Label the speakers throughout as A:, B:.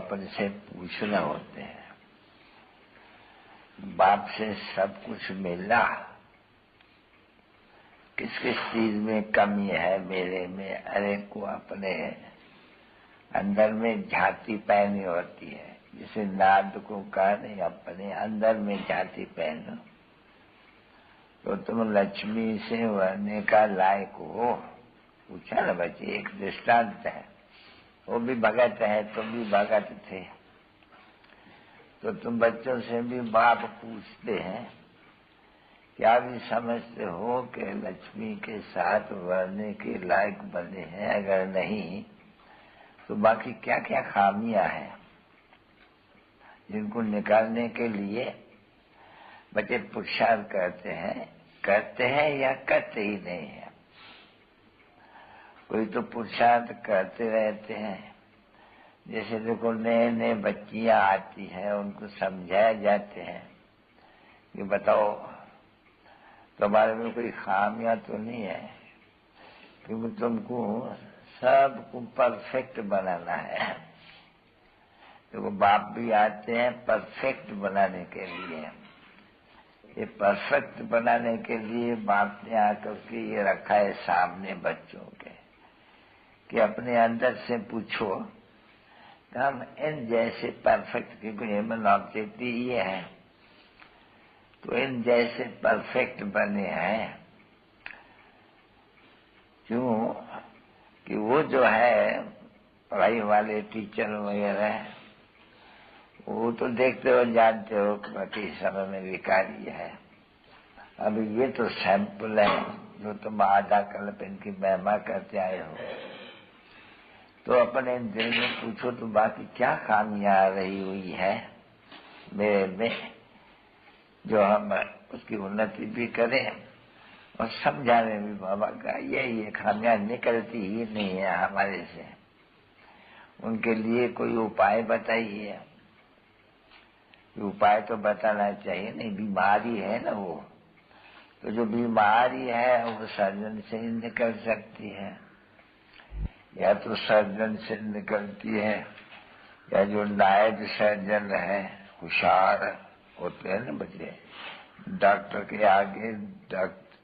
A: अपन से पूछना होते हैं। बाप से सब कुछ मिला, किस किस चीज में कमी है मेरे में, अरे को अपने अंदर में झांकी पहनी होती है। जिसे नाद को कहा नहीं, अपने अंदर में झांकी पहनो तो तुम लक्ष्मी से बनने का लायक हो। पूछा ना बच्चे, एक दृष्टांत है। वो भी भगत है, तुम भी भगत थे, तो तुम बच्चों से भी बाप पूछते हैं, क्या भी समझते हो कि लक्ष्मी के साथ बढ़ने के लायक बने हैं? अगर नहीं तो बाकी क्या क्या खामियां हैं जिनको निकालने के लिए बच्चे पुरुषार्थ करते हैं या करते ही नहीं है। कोई तो पुरुषार्थ करते रहते हैं। जैसे देखो, नए नए बच्चियां आती हैं, उनको समझाया जाते हैं कि बताओ तुम्हारे में कोई खामियां तो नहीं है, क्योंकि तुमको सबको परफेक्ट बनाना है। देखो, बाप भी आते हैं परफेक्ट बनाने के लिए। ये परफेक्ट बनाने के लिए बाप ने आकर के ये रखा है सामने बच्चों के, कि अपने अंदर से पूछो हम इन जैसे परफेक्ट, क्योंकि ह्यूमन ऑब्जेक्ट ये है, तो इन जैसे परफेक्ट बने हैं। क्यों कि वो जो है पढ़ाई वाले टीचर वगैरह, वो तो देखते हो जानते हो कि समय में विकारी है। अभी ये तो सैंपल है जो तुम आधा कल्प इनकी महिमा करते आए हो। तो अपने दिल में पूछो तो बाकी क्या खामियां आ रही हुई है मेरे में, जो हम उसकी उन्नति भी करें और समझाने भी बाबा का ये खामियां निकलती ही नहीं है हमारे से। उनके लिए कोई उपाय बताइए। उपाय तो बताना चाहिए, नहीं बीमारी है ना वो, तो जो बीमारी है वो सर्जन से ही निकल सकती है, या तो सर्जन से निकलती है, या जो नायब सर्जन है, होशियार होते हैं ना बच्चे, डॉक्टर के आगे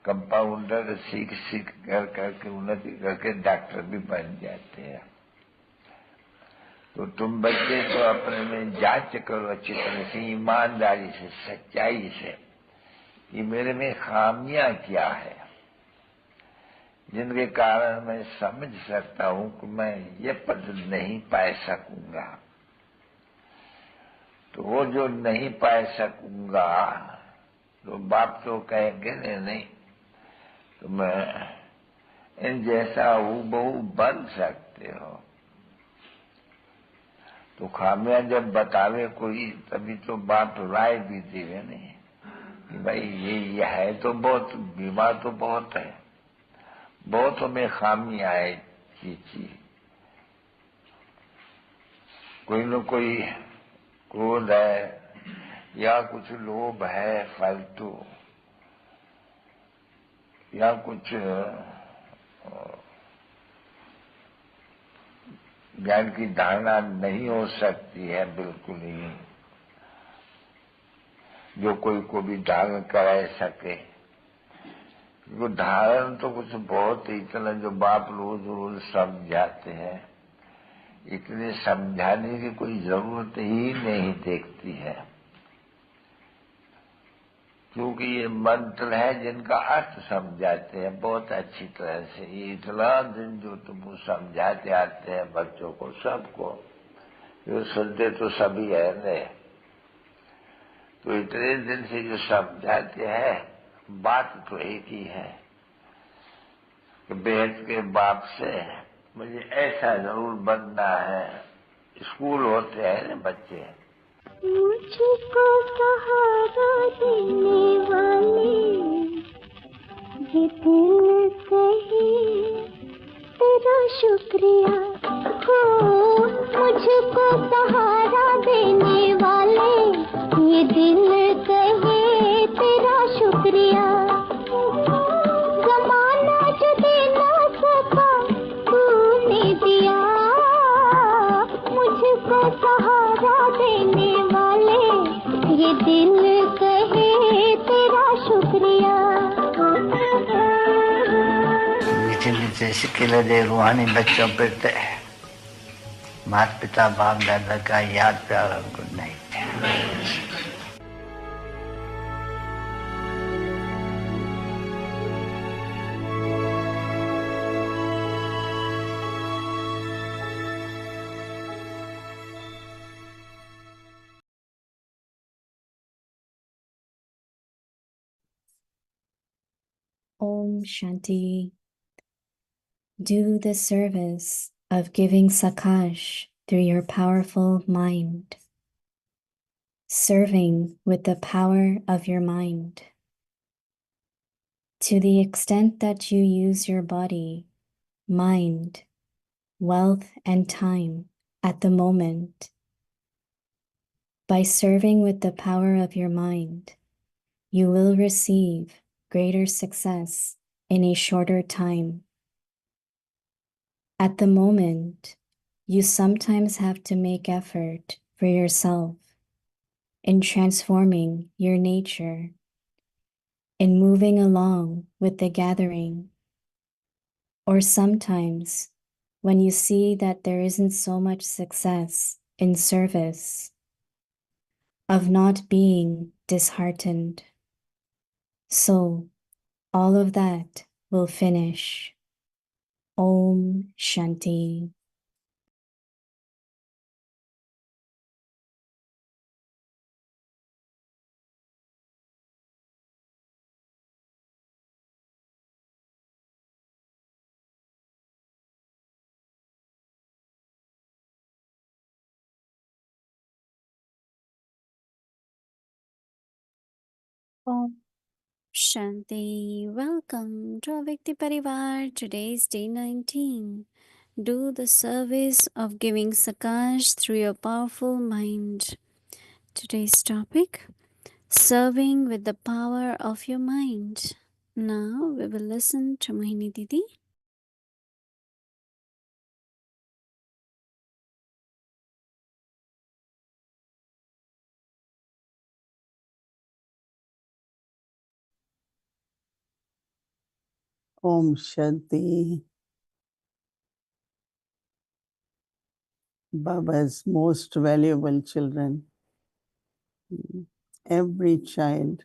A: कंपाउंडर सीख करके उन्नति करके डॉक्टर भी बन जाते हैं। तो तुम बच्चे तो अपने में जांच करो अच्छी तरह से, ईमानदारी से, सच्चाई से, कि मेरे में खामियां क्या है जिनके कारण मैं समझ सकता हूं कि मैं ये पद नहीं पा सकूंगा। तो वो जो नहीं पा सकूंगा तो बाप तो कहेंगे नहीं, तो मैं इन जैसा हूबहू बन सकते हो। तो खामियां जब बतावे कोई, तभी तो बाप राय भी देवे नहीं कि भाई ये है तो बहुत बीमार, तो बहुत है, बहुत में खामियां है चीज। कोई न कोई क्रोध है या कुछ लोभ है फालतू, या कुछ ज्ञान की धारणा नहीं हो सकती है बिल्कुल ही, जो कोई को भी धारण करा सके। वो धारण तो कुछ बहुत इतना जो बाप रोज रोज समझाते हैं, इतने समझाने की कोई जरूरत ही नहीं देखती है, क्योंकि ये मंत्र है जिनका अर्थ समझाते हैं बहुत अच्छी तरह से। ये इतना दिन जो तुम समझाते आते हैं बच्चों को, सबको, जो सुनते तो सभी है ने, तो इतने दिन से जो समझाते हैं, बात तो एक ही है कि बेहद के बाप से मुझे ऐसा जरूर बनना है। स्कूल होते हैं ना बच्चे,
B: मुझको सहारा देने वाले ये दिल कहे तेरा शुक्रिया हो। मुझको सहारा देने वाले ये दिल कहे तेरा शुक्रिया। ज़माना जो दे ना सका तूने दिया, मुझको सहारा दिल कहे तेरा शुक्रिया।
A: मीठे मीठे सिक्के दे रूहानी बच्चों पर माता पिता बाप दादा का याद प्यार और good night.
C: Om Shanti. Do the service of giving sakaash through your powerful mind, serving with the power of your mind. To the extent that you use your body, mind, wealth, and time at the moment, by serving with the power of your mind, you will receive greater success in a shorter time. At the moment, you sometimes have to make effort for yourself in transforming your nature, in moving along with the gathering, or sometimes when you see that there isn't so much success in service, of not being disheartened. So all of that will finish. Om Shanti.
D: Om Shanti. Welcome to our Vikti Parivar. Today is day 19. Do the service of giving sakaash through your powerful mind. Today's topic, serving with the power of your mind. Now we will listen to Mohini Didi.
E: Om Shanti. Baba's most valuable children. Every child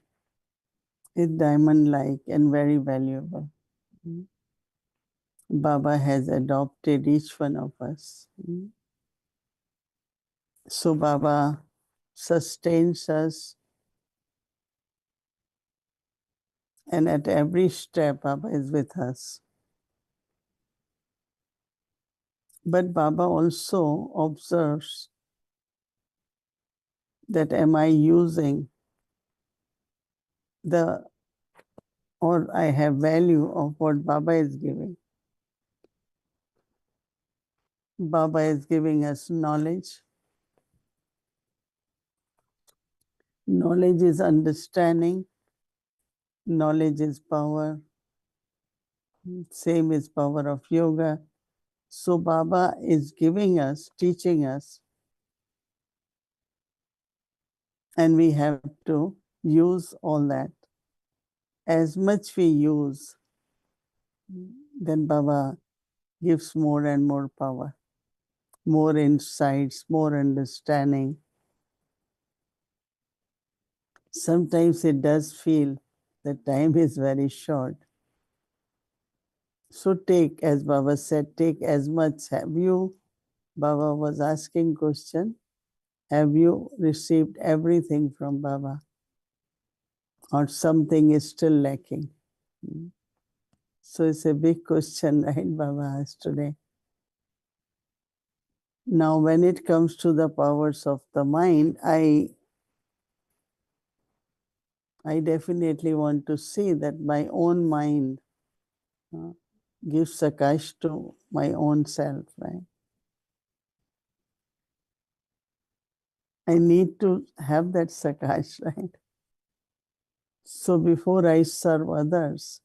E: is diamond-like and very valuable. Baba has adopted each one of us. So Baba sustains us, and at every step Baba is with us. But Baba also observes that am I using or I have value of what Baba is giving. Baba is giving us knowledge. Knowledge is understanding. Knowledge is power. Same is power of yoga. So Baba is giving us, teaching us, and we have to use all that. As much we use, then Baba gives more and more power, more insights, more understanding. Sometimes it does feel that time is very short. So take, as Baba said, take as much. Have you, Baba was asking question, have you received everything from Baba? Or something is still lacking? So it's a big question, right, Baba asked today. Now, when it comes to the powers of the mind, I definitely want to see that my own mind gives sakaash to my own self, right? I need to have that sakaash, right? So before I serve others,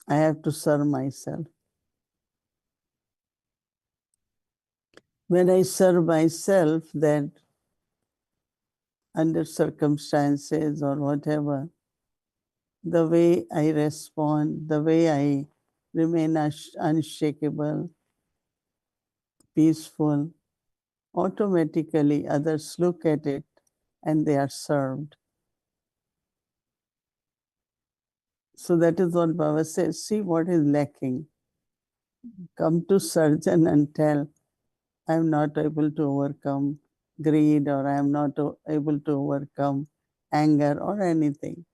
E: I have to serve myself. When I serve myself, then under circumstances or whatever, the way I respond, the way I remain unshakable, peaceful, automatically others look at it and they are served. So that is what Baba says. See what is lacking. Come to surgeon and tell, I am not able to overcome greed, or I am not able to overcome anger or anything.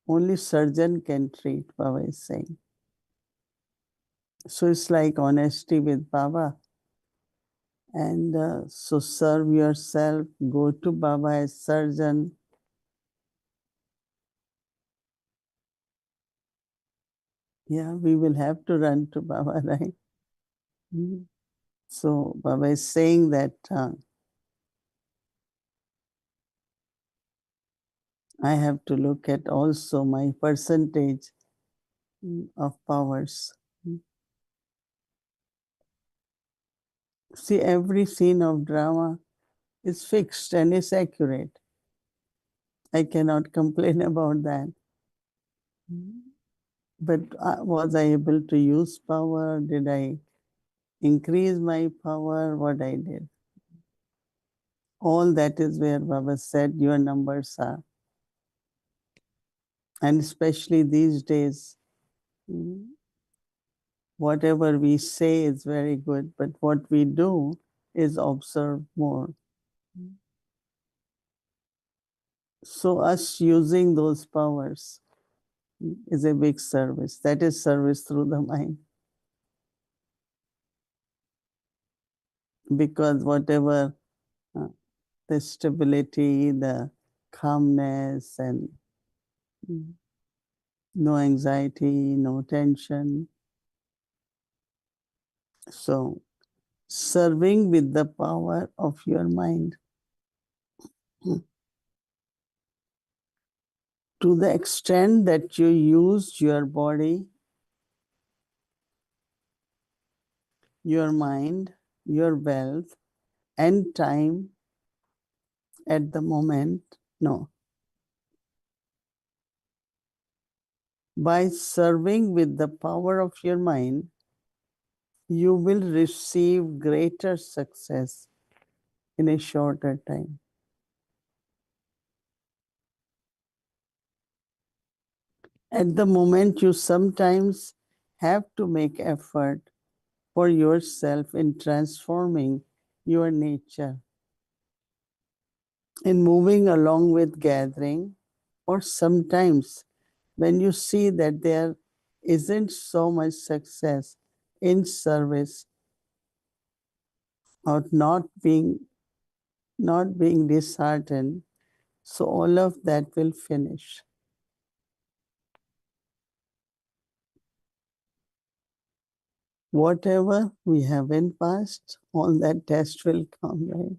E: Only surgeon can treat, Baba is saying. So it's like honesty with Baba. And so serve yourself, go to Baba as surgeon. Yeah, we will have to run to Baba, right? So Baba is saying that I have to look at also my percentage of powers. See, every scene of drama is fixed and is accurate. I cannot complain about that. But was I able to use power? Did I increase my power? What I did? All that is where Baba said your numbers are. And especially these days, whatever we say is very good, but what we do is observe more. So us using those powers is a big service. That is service through the mind. Because whatever the stability, the calmness, and no anxiety, no tension. So serving with the power of your mind. To the extent that you use your body, your mind, your wealth, and time at the moment, no. By serving with the power of your mind, you will receive greater success in a shorter time. At the moment, you sometimes have to make effort for yourself in transforming your nature, in moving along with gathering, or sometimes when you see that there isn't so much success in service, or not being disheartened, so all of that will finish. Whatever we have in past, all that test will come, right?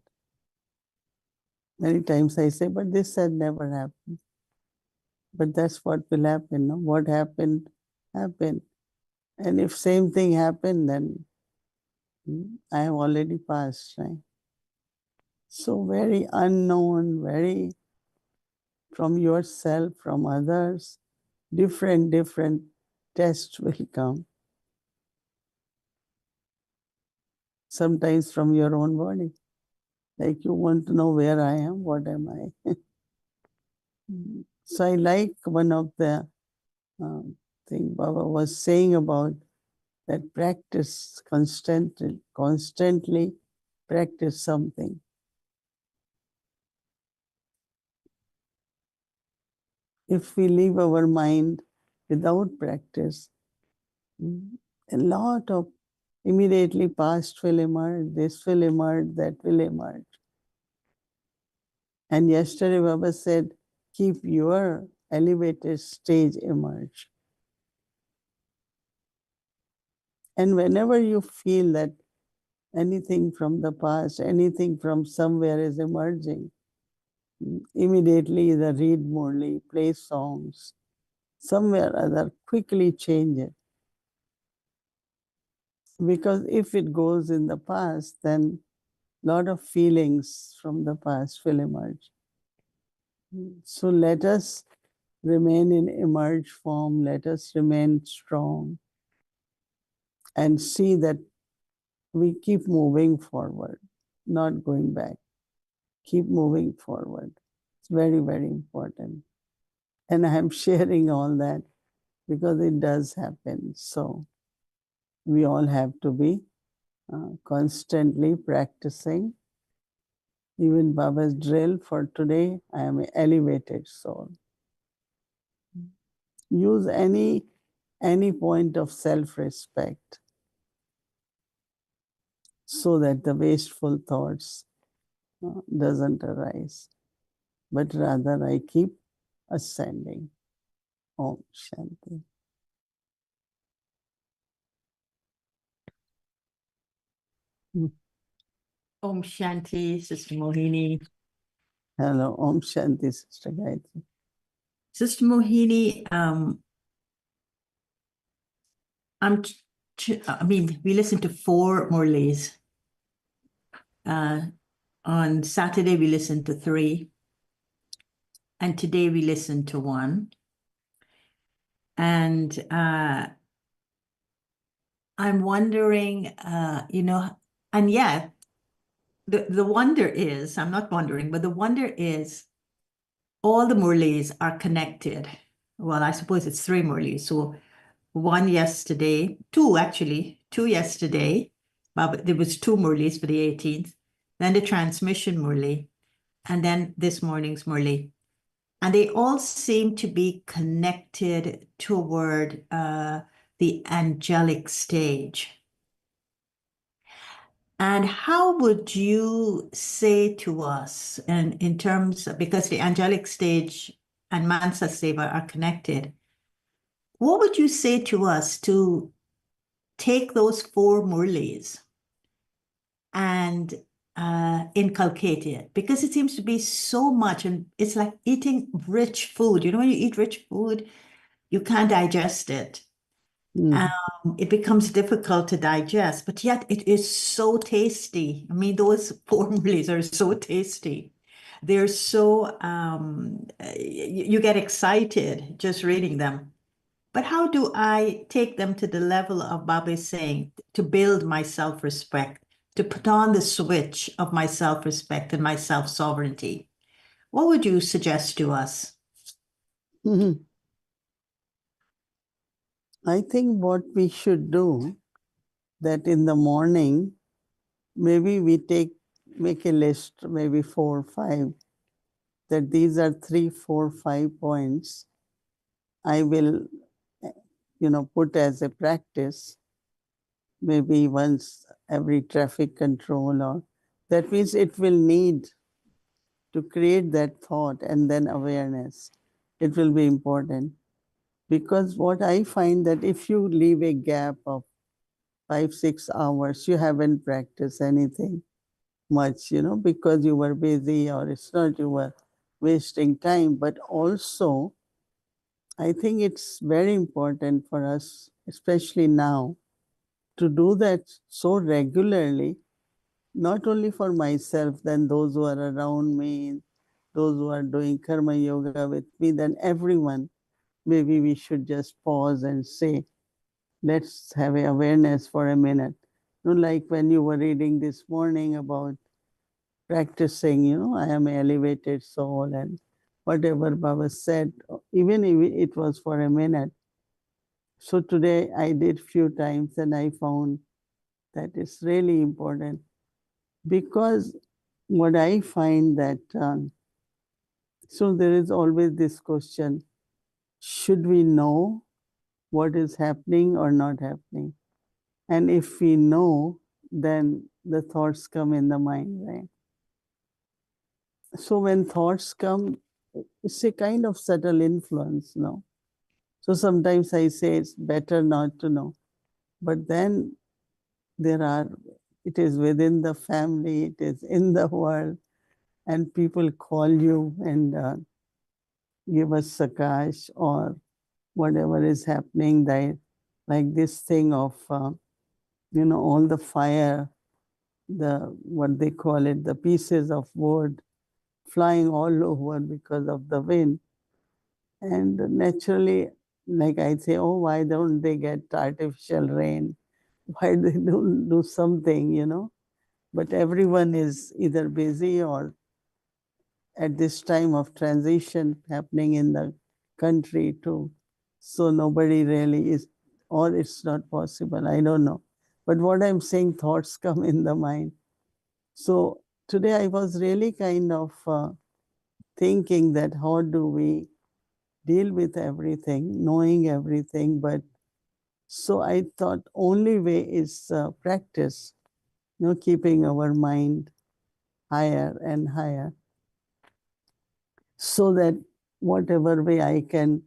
E: Many times I say, but this had never happened. But that's what will happen. No? What happened, happened. And if same thing happened, then I have already passed, right? So very unknown, very from yourself, from others, different tests will come. Sometimes from your own body. Like you want to know where I am, what am I? So I like one of the thing Baba was saying about that practice constantly practice something. If we leave our mind without practice, a lot of immediately past will emerge, this will emerge, that will emerge. And yesterday Baba said, keep your elevated stage emerge. And whenever you feel that anything from the past, anything from somewhere is emerging, immediately either read Murli, play songs, somewhere or other, quickly change it. Because if it goes in the past, then a lot of feelings from the past will emerge. So let us remain in emerge form. Let us remain strong and see that we keep moving forward, not going back. Keep moving forward. It's very, very important. And I am sharing all that because it does happen. So we all have to be constantly practicing. Even Baba's drill for today, I am an elevated soul. Use any point of self-respect so that the wasteful thoughts doesn't arise, but rather I keep ascending. Om Shanti.
F: Om Shanti, Sister Mohini.
E: Hello, Om Shanti, Sister Gayatri.
F: Sister Mohini, we listened to 4 Murlis. On Saturday, we listened to 3. And today we listened to 1. And I'm wondering, and yet the wonder is, I'm not wondering, but the wonder is all the Murlis are connected. Well, I suppose it's 3 Murlis. So 1 yesterday, 2 actually, 2 yesterday. But there was 2 Murlis for the 18th, then the transmission Murli, and then this morning's Murli. And they all seem to be connected toward the angelic stage. And how would you say to us, and in terms of, because the angelic stage and Mansa Seva are connected, what would you say to us to take those 4 Murlis and inculcate it? Because it seems to be so much, and it's like eating rich food. You know, when you eat rich food, you can't digest it. It becomes difficult to digest, but yet it is so tasty. I mean, those 4 Murlis are so tasty. They're so, you get excited just reading them. But how do I take them to the level of Baba is saying, to build my self-respect, to put on the switch of my self-respect and my self-sovereignty? What would you suggest to us?
E: I think what we should do, that in the morning, maybe we make a list, maybe 4 or 5, that these are 3, 4, 5 points I will, put as a practice, maybe once every traffic control, or that means it will need to create that thought and then awareness. It will be important. Because what I find that if you leave a gap of 5, 6 hours, you haven't practiced anything much, because you were busy, or it's not you were wasting time. But also, I think it's very important for us, especially now, to do that so regularly, not only for myself, then those who are around me, those who are doing karma yoga with me, then everyone. Maybe we should just pause and say, let's have an awareness for a minute. Like when you were reading this morning about practicing, I am an elevated soul, and whatever Baba said, even if it was for a minute. So today I did few times and I found that it's really important, because what I find that, so there is always this question, should we know what is happening or not happening? And if we know, then the thoughts come in the mind, right? So when thoughts come, it's a kind of subtle influence, no? So sometimes I say it's better not to know. But then it is within the family, it is in the world, and people call you and give us sakaash or whatever is happening there, like this thing of, all the fire, what they call it, the pieces of wood flying all over because of the wind. And naturally, like I say, oh, why don't they get artificial rain? Why they don't do something, you know? But everyone is either busy or at this time of transition happening in the country too. So nobody really is, or it's not possible. I don't know. But what I'm saying, thoughts come in the mind. So today I was really kind of thinking that how do we deal with everything, knowing everything. But so I thought only way is practice, you know, keeping our mind higher and higher, so that whatever way I can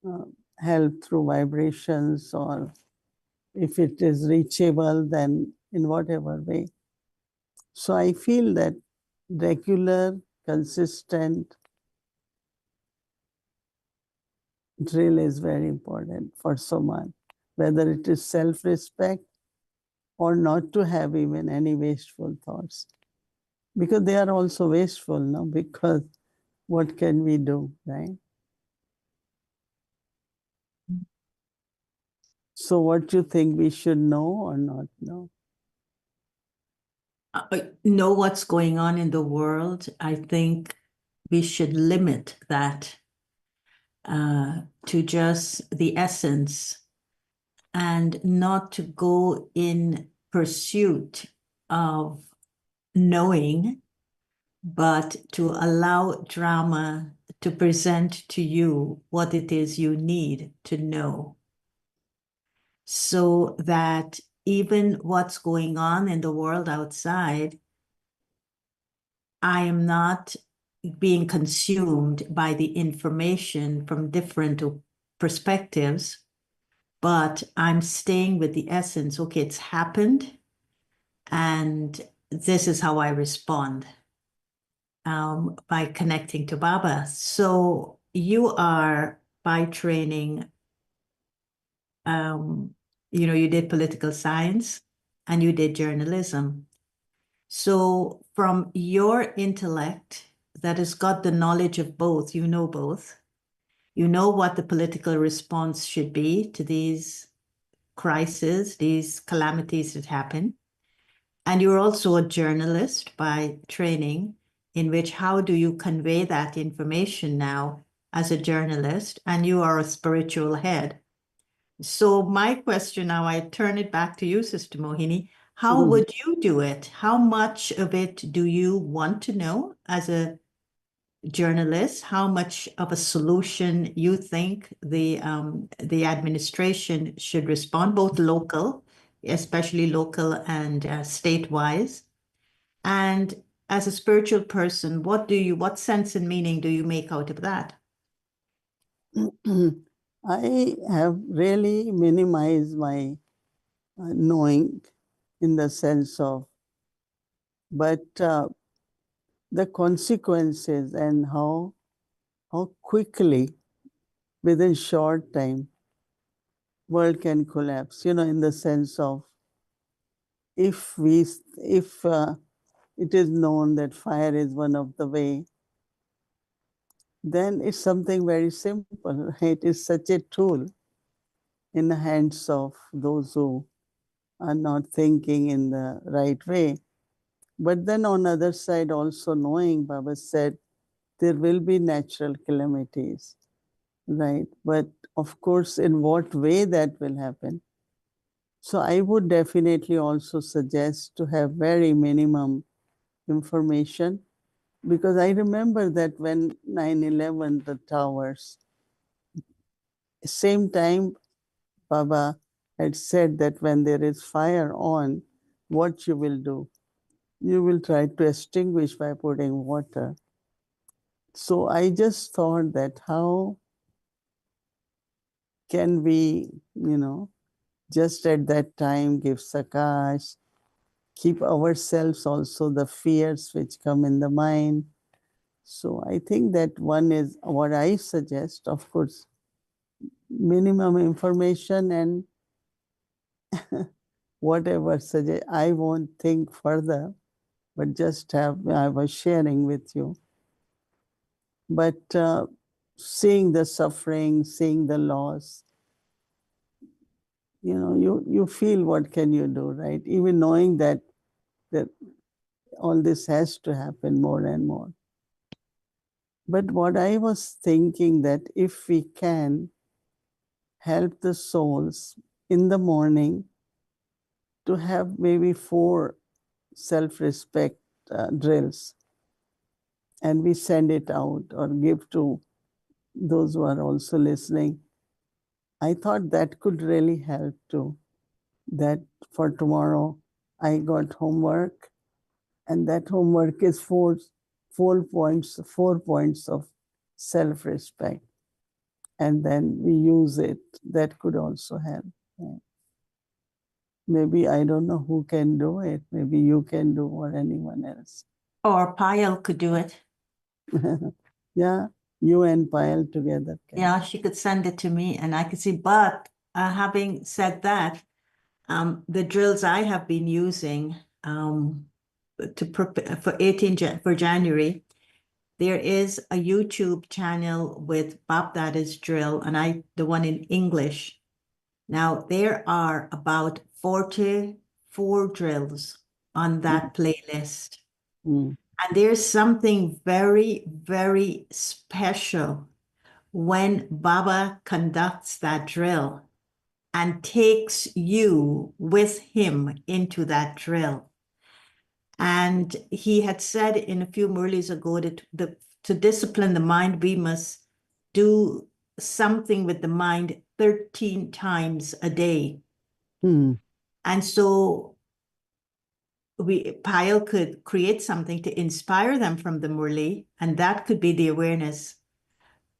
E: uh, help through vibrations, or if it is reachable, then in whatever way. So I feel that regular, consistent drill is very important for someone, whether it is self-respect or not to have even any wasteful thoughts. Because they are also wasteful, no? Because what can we do, right? So what do you think, we should know or not know?
F: Know what's going on in the world. I think we should limit that to just the essence, and not to go in pursuit of knowing, but to allow drama to present to you what it is you need to know, so that even what's going on in the world outside, I am not being consumed by the information from different perspectives, but I'm staying with the essence. Okay, it's happened, and this is how I respond by connecting to Baba. So you are, by training, you did political science and you did journalism. So from your intellect that has got the knowledge of both, you know what the political response should be to these crises, these calamities that happen. And you're also a journalist by training, in which how do you convey that information now as a journalist? And you are a spiritual head. So my question now, I turn it back to you, Sister Mohini. How would you do it? How much of it do you want to know as a journalist? How much of a solution you think the administration should respond, both local, especially local and state-wise? And as a spiritual person, what sense and meaning do you make out of that?
E: I have really minimized my knowing, in the sense of, but the consequences and how quickly, within short time, world can collapse, you know, in the sense of, if it is known that fire is one of the way, then it's something very simple. It is such a tool in the hands of those who are not thinking in the right way. But then on the other side, also knowing, Baba said, there will be natural calamities, right? But of course, in what way that will happen? So I would definitely also suggest to have very minimum information, because I remember that when 9/11, the towers, same time Baba had said that when there is fire on, what you will do? You will try to extinguish by putting water. So I just thought that how can we, just at that time give sakaash, keep ourselves also the fears which come in the mind. So I think that one is what I suggest, of course, minimum information, and whatever suggest, I won't think further, but just I was sharing with you. But seeing the suffering, seeing the loss, you feel what can you do, right? Even knowing that all this has to happen more and more. But what I was thinking, that if we can help the souls in the morning to have maybe 4 self-respect drills, and we send it out or give to those who are also listening, I thought that could really help too. That for tomorrow, I got homework, and that homework is 4 points of self-respect, and then we use it. That could also help. Maybe I don't know who can do it. Maybe you can do, or anyone else.
F: Or Payal could do it.
E: Yeah, you and Payal together can.
F: Yeah, she could send it to me and I could see. But having said that, the drills I have been using to prepare for January, there is a YouTube channel with Bap Dada's drill, and the one in English. Now there are about 44 drills on that playlist.
E: Mm.
F: And there's something very, very special when Baba conducts that drill and takes you with him into that drill. And he had said in a few Murlis ago that to discipline the mind, we must do something with the mind 13 times a day.
E: Mm.
F: And so Payal could create something to inspire them from the Murli, and that could be the awareness.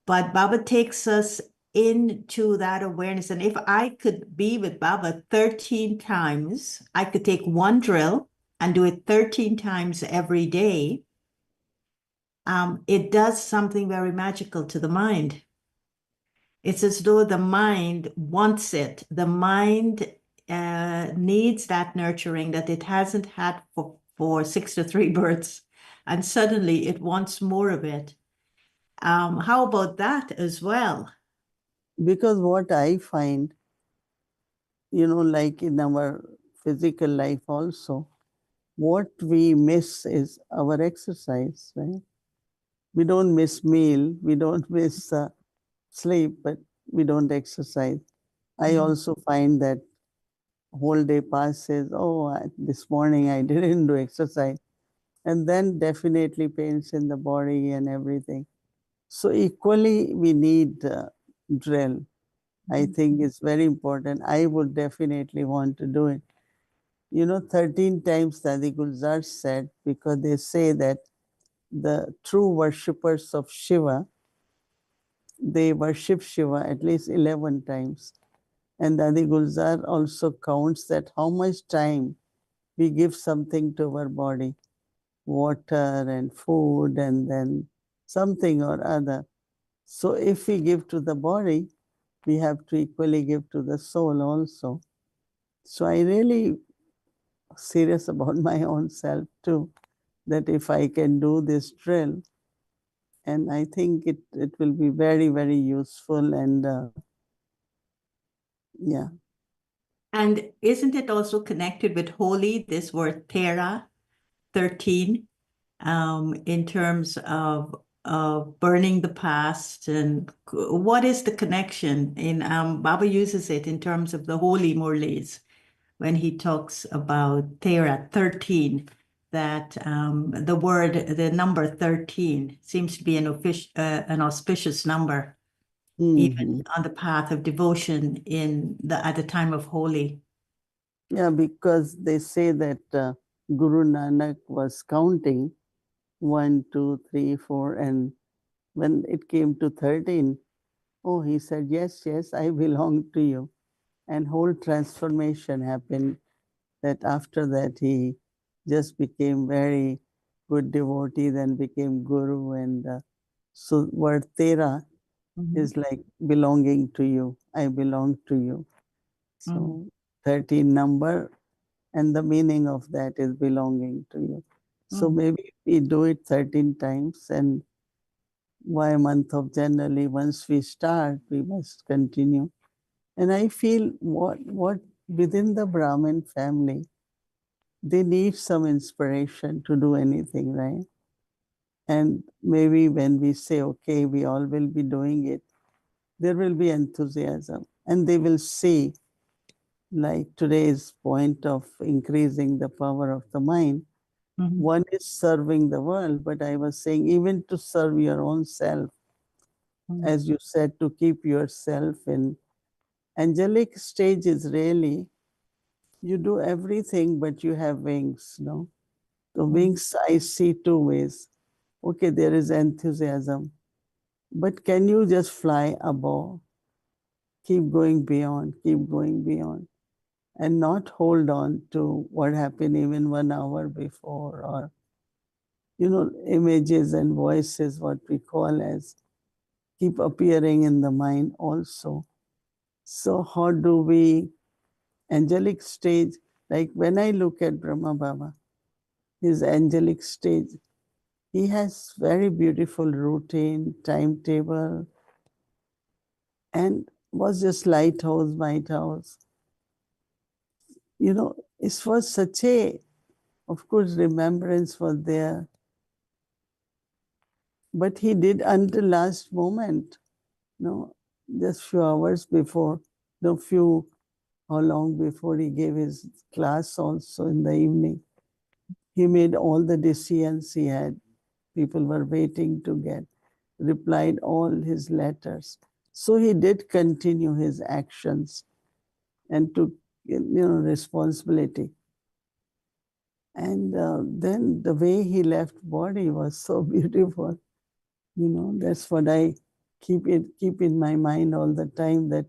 F: But Baba takes us into that awareness. And if I could be with Baba 13 times, I could take one drill and do it 13 times every day. It does something very magical to the mind. It's as though the mind wants it. The mind needs that nurturing that it hasn't had for 6 to 3 births. And suddenly it wants more of it. How about that as well?
E: Because what I find, like in our physical life also, what we miss is our exercise, right? We don't miss meal, we don't miss sleep, but we don't exercise. I also find that whole day passes, this morning I didn't do exercise. And then definitely pains in the body and everything. So equally, we need drill. I think it's very important. I would definitely want to do it. 13 times Dadi Gulzar said, because they say that the true worshippers of Shiva, they worship Shiva at least 11 times. And Dadi Gulzar also counts that how much time we give something to our body, water and food, and then something or other. So if we give to the body, we have to equally give to the soul also. So I really serious about my own self too, that if I can do this drill, and I think it will be very, very useful, and yeah.
F: And isn't it also connected with holy, this word Tera, 13, in terms of burning the past? And what is the connection? Baba uses it in terms of the holy Murlis when he talks about Tera, 13, that the number 13 seems to be an auspicious number. Even on the path of devotion at the time of holy.
E: Yeah, because they say that Guru Nanak was counting 1, 2, 3, 4, and when it came to 13, he said, yes, I belong to you. And whole transformation happened, that after that he just became very good devotee, then became Guru. And so word Tera is like belonging to you. I belong to you. So 13 number, and the meaning of that is belonging to you. So maybe we do it 13 times, and why month of January? Once we start, we must continue. And I feel what within the Brahmin family, they need some inspiration to do anything, right? And maybe when we say, okay, we all will be doing it, there will be enthusiasm, and they will see, like today's point of increasing the power of the mind. One is serving the world, but I was saying even to serve your own self, as you said, to keep yourself in angelic stage is really, you do everything, but you have wings, no? The wings I see two ways. Okay, there is enthusiasm, but can you just fly above? Keep going beyond, and not hold on to what happened even 1 hour before, or images and voices, what we call as, keep appearing in the mind also. So how do we, angelic stage, like when I look at Brahma Baba, his angelic stage, he has very beautiful routine, timetable, and was just lighthouse, might house. It was such a, of course, remembrance was there. But he did until last moment, just few hours before, how long before he gave his class also in the evening. He made all the decisions he had. People were waiting to get, replied all his letters. So he did continue his actions and took, responsibility. And then the way he left body was so beautiful. That's what I keep in my mind all the time, that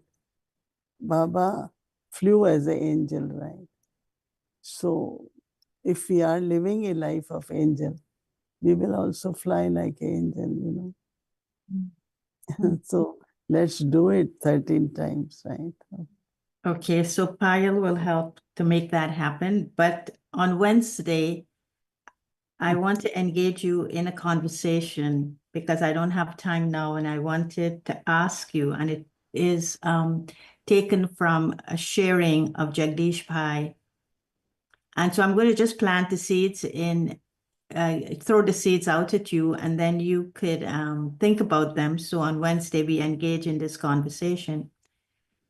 E: Baba flew as an angel, right? So if we are living a life of angel, we will also fly like angel, So let's do it 13 times, right?
F: Okay, so Payal will help to make that happen. But on Wednesday, I want to engage you in a conversation because I don't have time now, and I wanted to ask you, and it is taken from a sharing of Jagdish Pai. And so I'm going to just plant the seeds in, throw the seeds out at you, and then you could think about them. So on Wednesday, we engage in this conversation.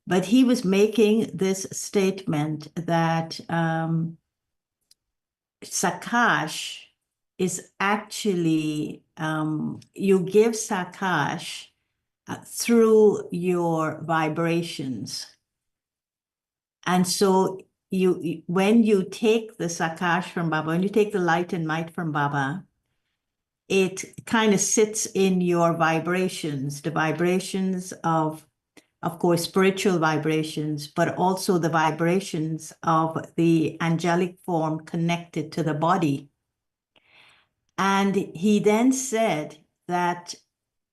F: But he was making this statement that sakaash is actually, you give sakaash through your vibrations. And so when you take the sakaash from Baba, when you take the light and might from Baba, it kind of sits in your vibrations, the vibrations of course, spiritual vibrations, but also the vibrations of the angelic form connected to the body. And he then said that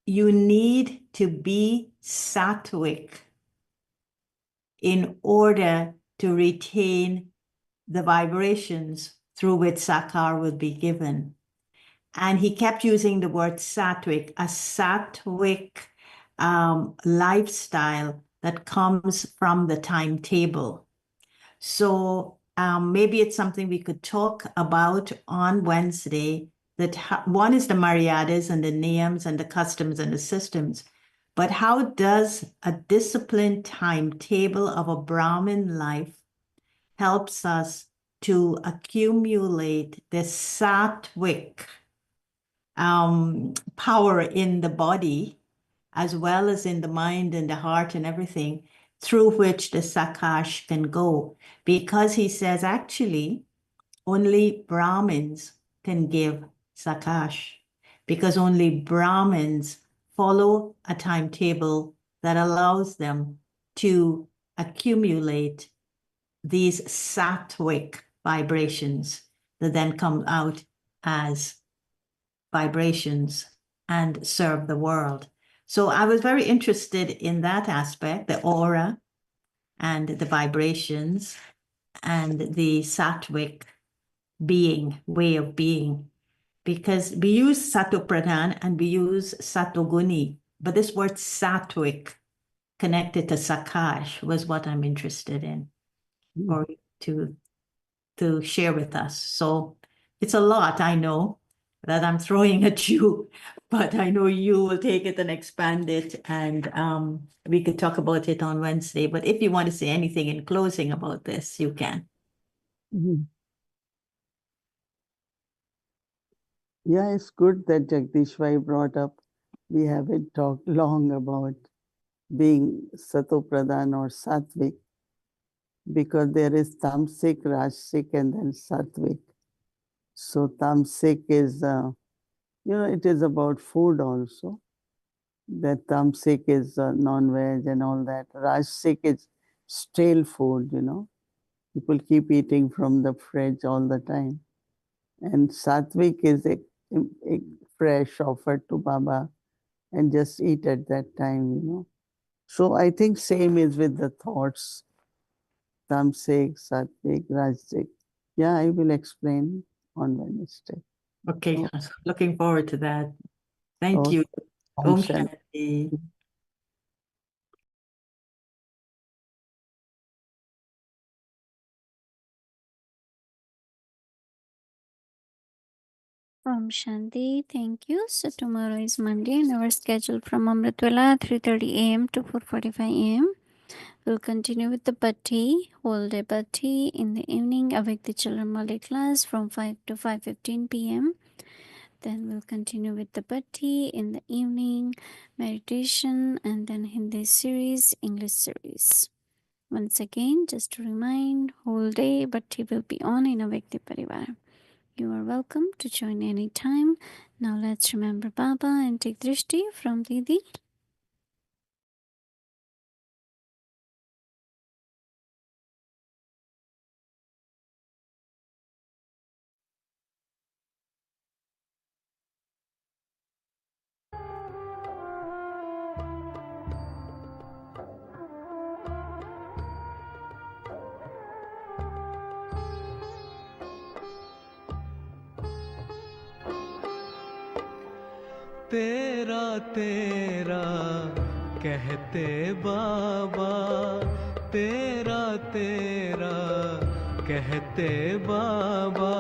F: you need to be Sattvic in order to retain the vibrations through which Sakar will be given. And he kept using the word Sattvic, a Sattvic lifestyle that comes from the timetable. So maybe it's something we could talk about on Wednesday, that one is the maryadas and the niyams and the customs and the systems, but how does a disciplined timetable of a Brahmin life helps us to accumulate the Sattvic power in the body, as well as in the mind and the heart and everything, through which the sakaash can go. Because he says, actually, only Brahmins can give sakaash, because only Brahmins follow a timetable that allows them to accumulate these sattvic vibrations that then come out as vibrations and serve the world. So I was very interested in that aspect, the aura and the vibrations and the sattvic being, way of being. because we use Satopradhan and we use Satoguni, but this word Sattvic connected to sakaash was what I'm interested in, or to share with us. So it's a lot, I know, that I'm throwing at you, but I know you will take it and expand it, and we could talk about it on Wednesday. But if you want to say anything in closing about this, you can.
E: Yeah, it's good that Jagdish Bhai brought up. We haven't talked long about being Satopradhan or Sattvic, because there is Tamasic, Rajasic, and then Sattvic. So Tamasic is, it is about food also. That Tamasic is non-veg and all that. Rajasic is stale food, People keep eating from the fridge all the time. And Sattvic is a fresh offered to Baba and just eat at that time, So I think same is with the thoughts. Tamasic, Sattvic, Rajasic. Yeah, I will explain on Wednesday.
F: Okay, looking forward to that. Thank you. Om Shanti.
D: Om Shanti. Thank you. So tomorrow is Monday and our schedule from Amritwala 3:30 a.m. to 4:45 a.m. We'll continue with the Bhatti, whole day Bhatti. In the evening, awake the children Malay class from 5 to 5:15 p.m. Then we'll continue with the Bhatti in the evening, meditation, and then Hindi series, English series. Once again, just to remind, whole day Bhatti will be on in Awake the Parivar. You are welcome to join anytime. Now let's remember Baba and take drishti from Didi.
G: तेरा तेरा कहते बाबा, तेरा तेरा कहते बाबा,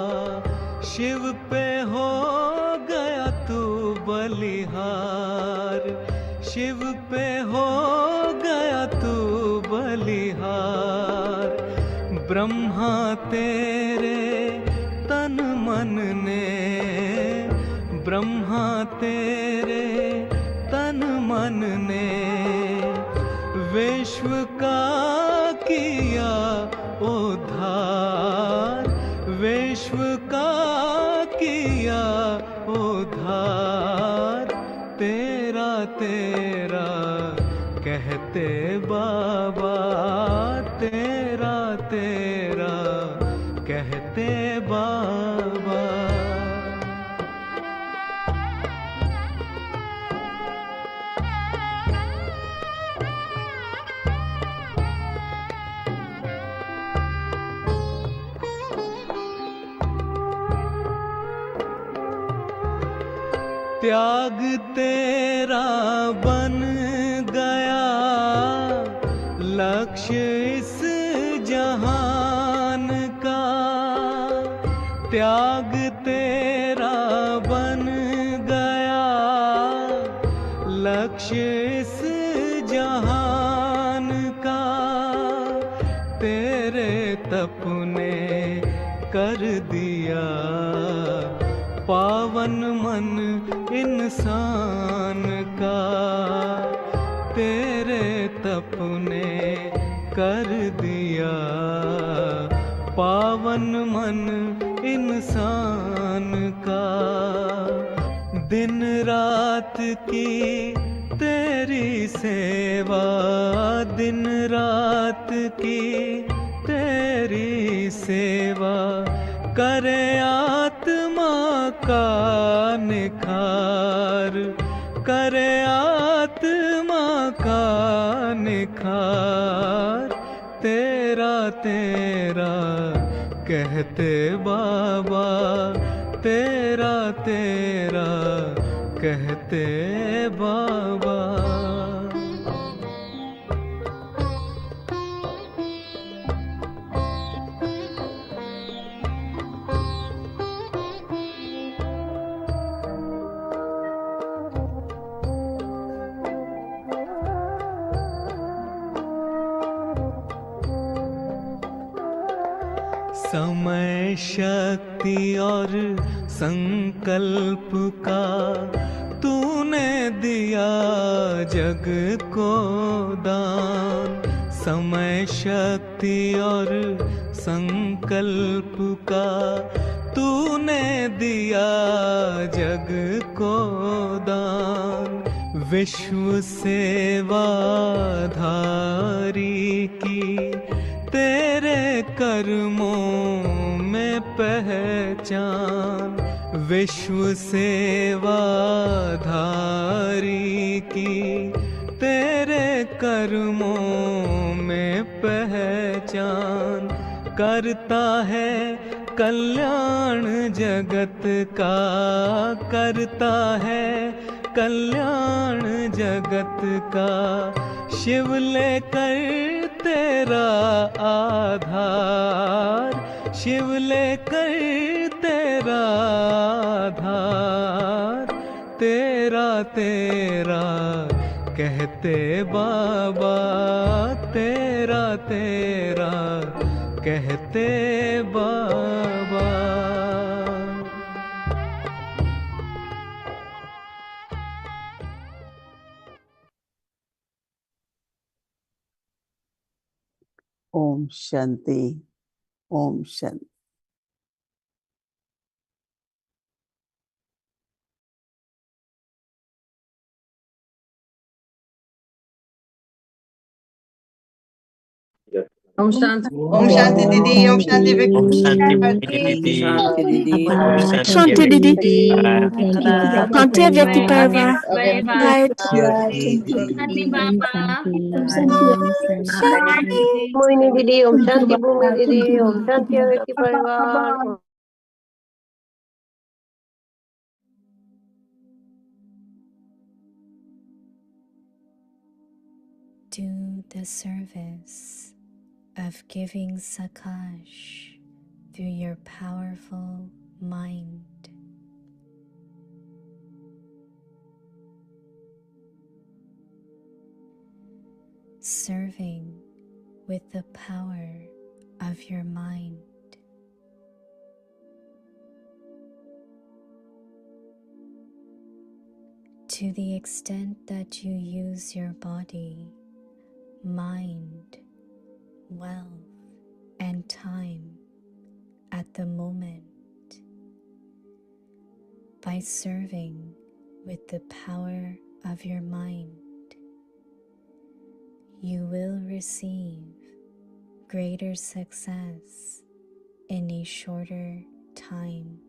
G: शिव पे हो गया तू बलिहार, शिव पे हो गया तू बलिहार। ब्रह्मा तेरे तन मन ने, ब्रह्मा तेरे तन मन ने, विश्व का किया उद्धार, विश्व का किया उद्धार। तेरा तेरा कहते बाबा, तेरा तेरा कहते बाबा। त्याग तेरा बन गया लक्ष्य इस जहान का, त्याग तेरा बन गया लक्ष्य इस जहान का। तेरे तप ने कर दिया पावन मन इंसान का, तेरे तप ने कर दिया पावन मन इंसान का। दिन रात की तेरी सेवा, दिन रात की तेरी सेवा, करे आत्मा का निखार, करे आत्मा का निखार। तेरा तेरा कहते बाबा, तेरा तेरा कहते बाबा। समय शक्ति और संकल्प का तूने दिया जग को दान। समय शक्ति और संकल्प का तूने दिया जग को दान। विश्व सेवा धारी की तेरे कर्मों में पहचान। विश्व सेवा धारी की तेरे कर्मों में पहचान। करता है कल्याण जगत का, करता है कल्याण जगत का। शिव लेकर तेरा आधार, शिव लेकर तेरा आधार। तेरा तेरा कहते बाबा, तेरा तेरा कहते बाबा।
E: ओम शांति, ओम शांति।
H: ओम शांति।
I: ओम शांति दीदी, ओम शांति
J: ओम शांति
I: व्यक्ति।
J: मोहिनी दीदी।
H: शांति दीदी।
J: ओम शांति
D: शांति दीदी।
J: व्यक्ति
D: शांति व्यक्ति परिवार।
H: Bye
D: bye.
C: शांति
I: मोहिनी दीदी, ओम शांति भूमि दीदी, ओम शांति व्यक्ति परिवार।
C: Do the service of giving sakaash through your powerful mind. Serving with the power of your mind. To the extent that you use your body, mind, wealth, and time at the moment, by serving with the power of your mind, you will receive greater success in a shorter time.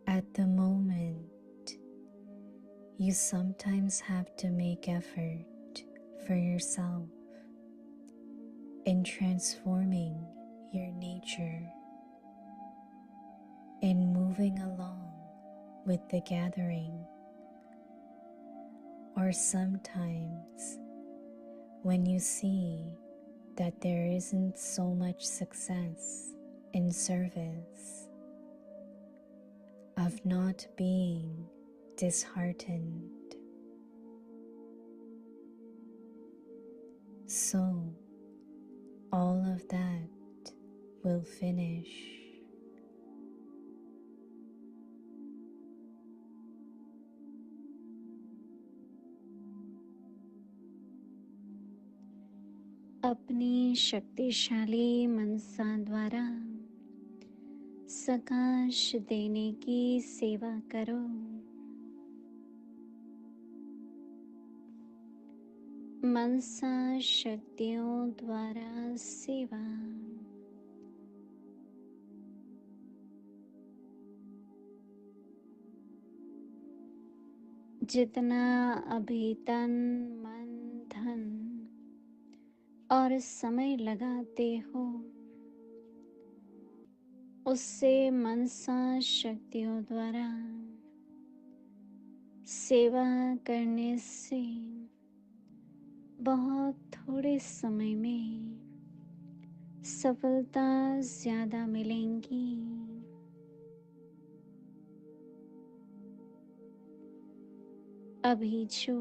C: At the moment, you sometimes have to make effort for yourself in transforming your nature, in moving along with the gathering, or sometimes when you see that there isn't so much success in service, of not being disheartened. So, all of that will finish.
D: अपनी शक्तिशाली मनसा द्वारा सकाश देने की सेवा करो। मनसा शक्तियों द्वारा सेवा। जितना अभी तन मन धन और समय लगाते हो, उससे मनसा शक्तियों द्वारा सेवा करने से बहुत थोड़े समय में सफलता ज्यादा मिलेंगी। अभी जो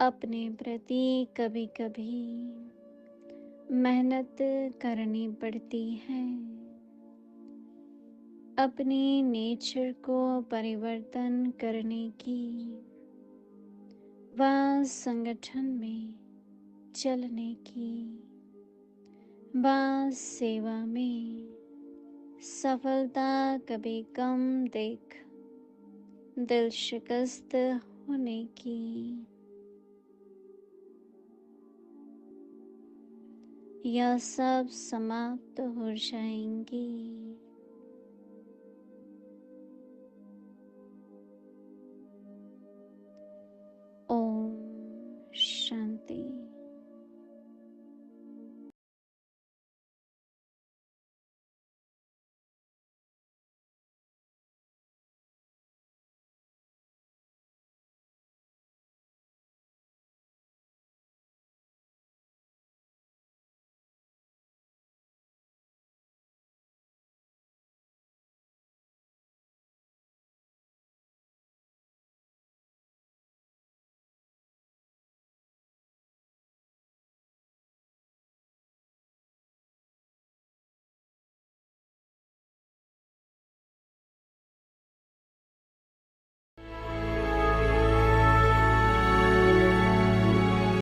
D: अपने प्रति कभी कभी मेहनत करनी पड़ती है, अपनी नेचर को परिवर्तन करने की, व संगठन में चलने की, व सेवा में सफलता कभी कम देख दिल शिकस्त होने की, यह सब समाप्त हो जाएंगी। ओम शांति।